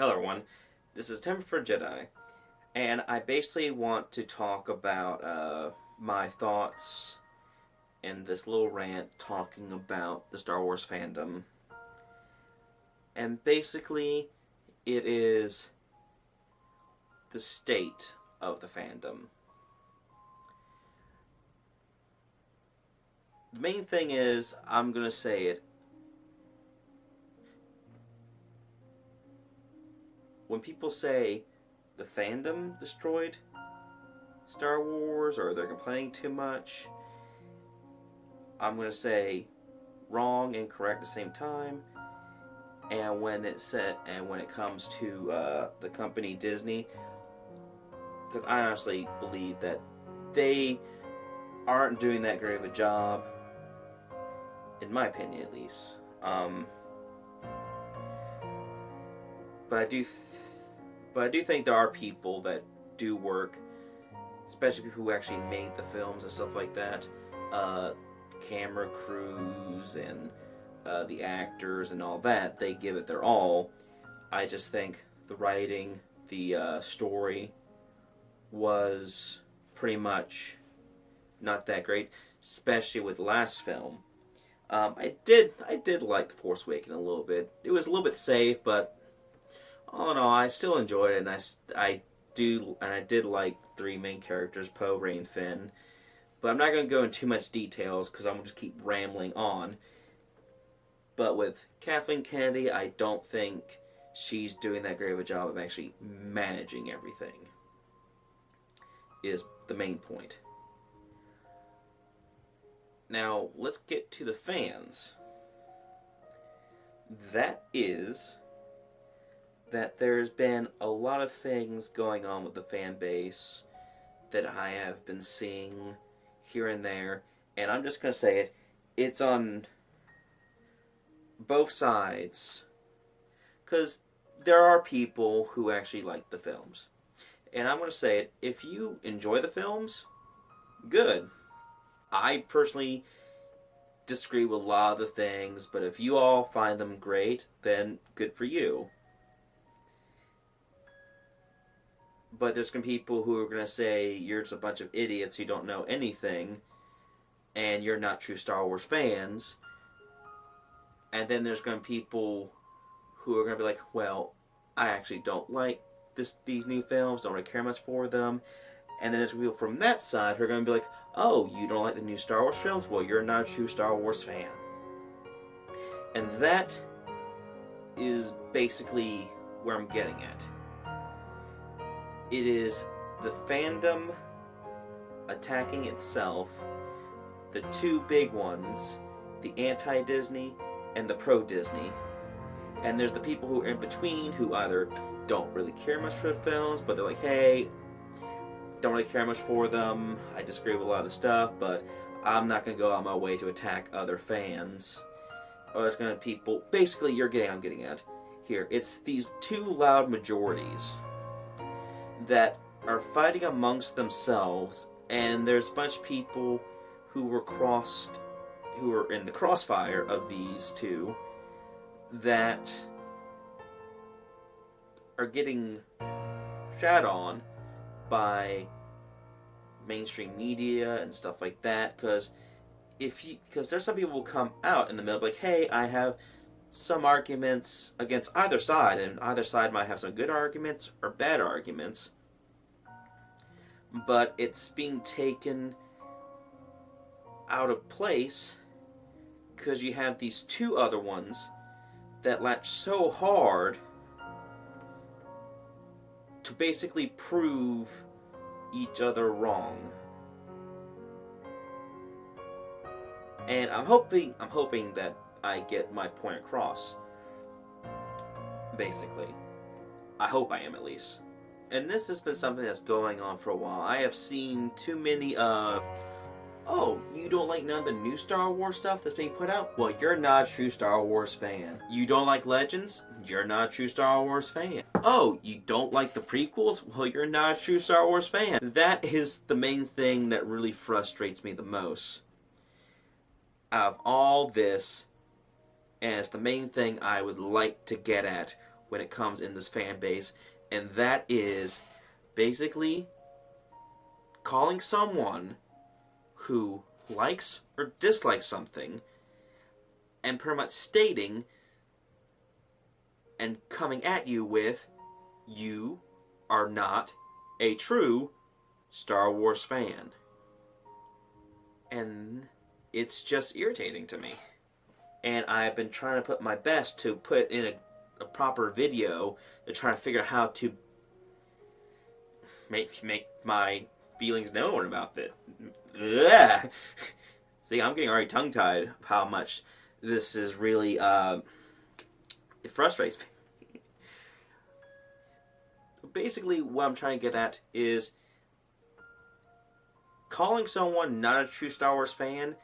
Hello everyone, this is Tim for Jedi, and I basically want to talk about my thoughts in this little rant talking about the Star Wars fandom. And basically, it is the state of the fandom. The main thing is, I'm going to say it, when people say the fandom destroyed Star Wars or they're complaining too much, I'm going to say wrong and correct at the same time. And when it comes to the company Disney, because I honestly believe that they aren't doing that great of a job, in my opinion at least. But I do think there are people that do work, especially people who actually made the films and stuff like that, camera crews and the actors and all that. They give it their all. I just think the writing, the story was pretty much not that great, especially with the last film. I did like The Force Awakens a little bit. It was a little bit safe, but all in all, I still enjoyed it, and I did like three main characters, Poe, Rey, and Finn. But I'm not going to go into too much details because I'm going to just keep rambling on. But with Kathleen Kennedy, I don't think she's doing that great of a job of actually managing everything, is the main point. Now, let's get to the fans. That there's been a lot of things going on with the fan base that I have been seeing here and there, and I'm just going to say it, it's on both sides, because there are people who actually like the films. And I'm going to say it, if you enjoy the films, good. I personally disagree with a lot of the things, but if you all find them great, then good for you. But there's going to be people who are going to say you're just a bunch of idiots who don't know anything, and you're not true Star Wars fans. And then there's going to be people who are going to be like, well, I actually don't like these new films, don't really care much for them. And then there's people from that side who are going to be like, oh, you don't like the new Star Wars films? Well, you're not a true Star Wars fan. And that is basically where I'm getting at. It is the fandom attacking itself, the two big ones, the anti-Disney and the pro-Disney. And there's the people who are in between who either don't really care much for the films, but they're like, hey, don't really care much for them, I disagree with a lot of the stuff, but I'm not going to go out of my way to attack other fans. Or there's going to be people, basically I'm getting at here, it's these two loud majorities that are fighting amongst themselves, and there's a bunch of people who were in the crossfire of these two that are getting shat on by mainstream media and stuff like that, because there's some people who come out in the middle like, hey, I have some arguments against either side, and either side might have some good arguments or bad arguments, but it's being taken out of place because you have these two other ones that latch so hard to basically prove each other wrong. And I'm hoping that I get my point across. Basically. I hope I am, at least. And this has been something that's going on for a while. I have seen too many oh, you don't like none of the new Star Wars stuff that's being put out? Well, you're not a true Star Wars fan. You don't like Legends? You're not a true Star Wars fan. Oh, you don't like the prequels? Well, you're not a true Star Wars fan. That is the main thing that really frustrates me the most out of all this, and it's the main thing I would like to get at. when it comes in this fan base, and that is basically calling someone who likes or dislikes something and pretty much stating and coming at you with, you are not a true Star Wars fan. And it's just irritating to me. And I've been trying to put my best to put in a proper video to try to figure out how to make my feelings known about it. Ugh. See, I'm getting already tongue-tied of how much this is really, it frustrates me. Basically, what I'm trying to get at is calling someone not a true Star Wars fan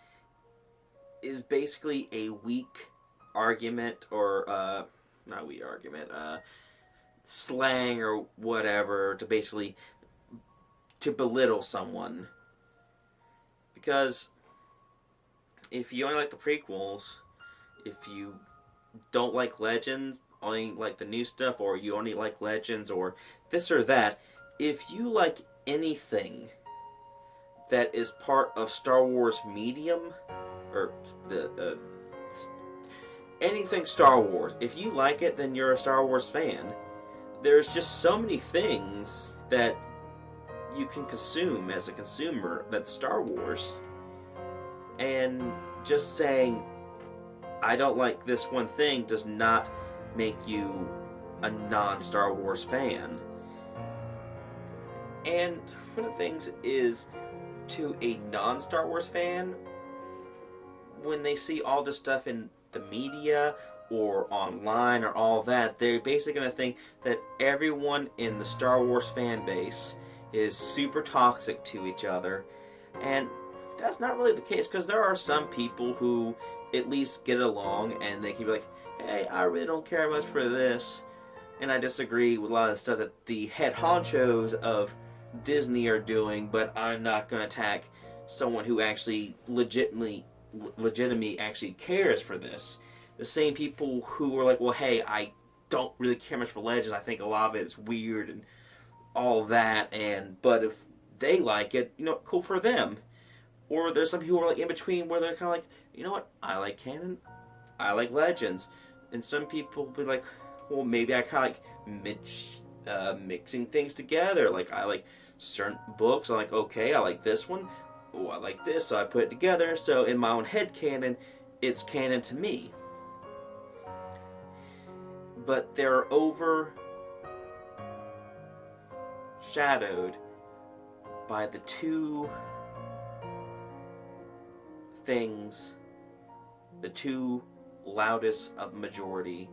is basically a weak argument, or, not weak argument, slang or whatever, to basically, to belittle someone. Because if you only like the prequels, if you don't like Legends, only like the new stuff, or you only like Legends, or this or that, if you like anything that is part of Star Wars medium, or anything Star Wars, if you like it, then you're a Star Wars fan. There's just so many things that you can consume as a consumer that's Star Wars. And just saying, I don't like this one thing, does not make you a non-Star Wars fan. And one of the things is, to a non-Star Wars fan, when they see all this stuff in the media or online or all that, they're basically going to think that everyone in the Star Wars fan base is super toxic to each other. And that's not really the case, because there are some people who at least get along and they can be like, hey, I really don't care much for this. And I disagree with a lot of the stuff that the head honchos of Disney are doing, but I'm not going to attack someone who actually legitimately actually cares for this. The same people who are like, well, hey, I don't really care much for Legends, I think a lot of it is weird and all that, but if they like it, cool for them. Or there's some people who are like in between, where they're kind of like, you know what, I like canon, I like Legends. And some people will be like, well, maybe I kind of like mixing things together. Like, I like certain books, I'm like, okay, I like this one, oh, I like this, so I put it together, so in my own head canon, it's canon to me. But they're overshadowed by the two things, the two loudest of the majority,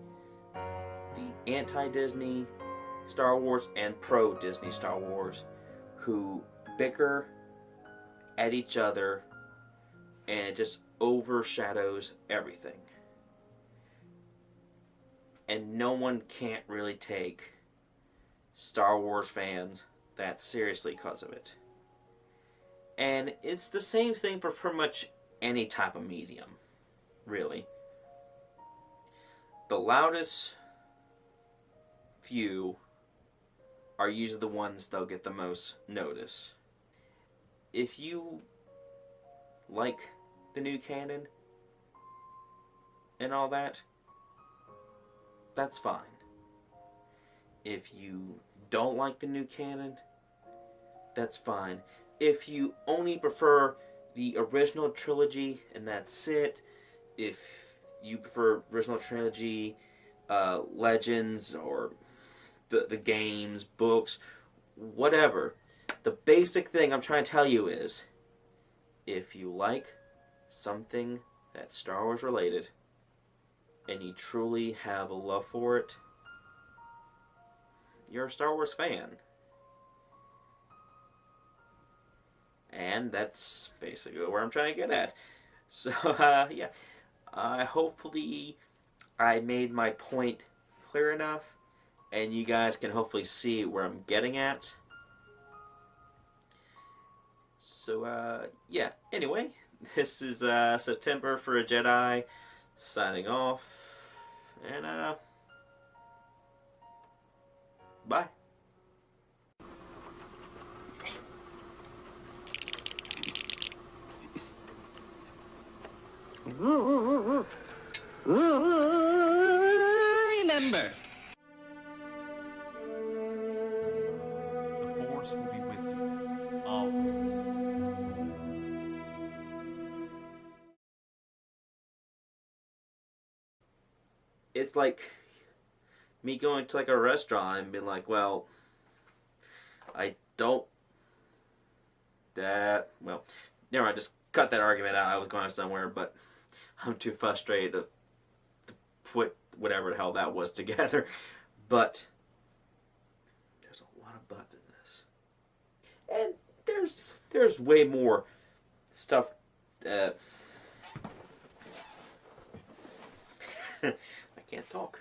the anti-Disney Star Wars and pro-Disney Star Wars, who bicker at each other, and it just overshadows everything. And no one can't really take Star Wars fans that seriously because of it. And it's the same thing for pretty much any type of medium, really. The loudest few are usually the ones that'll get the most notice. If you like the new canon and all that, that's fine. If you don't like the new canon, that's fine. If you only prefer the original trilogy and that's it, if you prefer original trilogy, Legends, or the games, books, whatever, the basic thing I'm trying to tell you is, if you like something that's Star Wars related, and you truly have a love for it, you're a Star Wars fan. And that's basically where I'm trying to get at. So, yeah. Hopefully I made my point clear enough, and you guys can hopefully see where I'm getting at. So, yeah. Anyway, this is September for a Jedi, signing off. And, Bye. Remember. The Force will be with you, always. It's like me going to like a restaurant and being like, well, I don't. Well, never mind. Just cut that argument out. I was going somewhere, but I'm too frustrated to put whatever the hell that was together. But there's a lot of buts in this, and there's way more stuff. I can't talk.